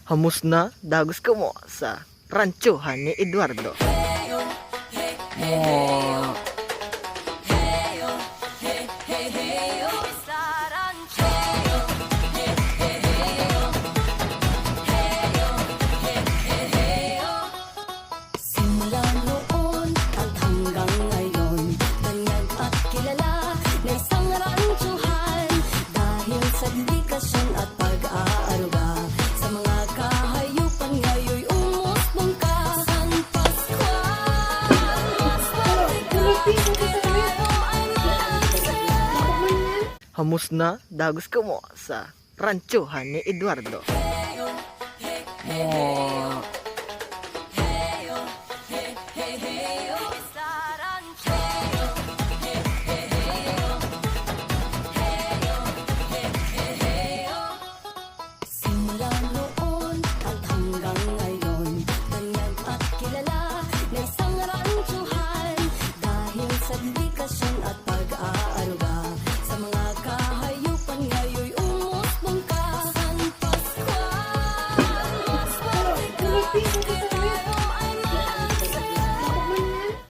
Hamus na dagos ka mo sa ranchuhan ni Eduardo. Oh. Simula noon at hanggang ngayon, tanyag at kilala na isang ranchuhan. Dahil sa dedikasyon at pag-aaruga sa mga kahayupan, ngayoy umusbong ka. San Pascual, Hamus na dagos ka mo sa ranchuhan ni Eduardo. Oh. simula noon at hanggang ngayon, tanyag at kilala na isang ranchuhan. Dahil sa dedikasyon at pag-aaruga sa mga kahayupan, ngayoy umusbong ka. San Pascual,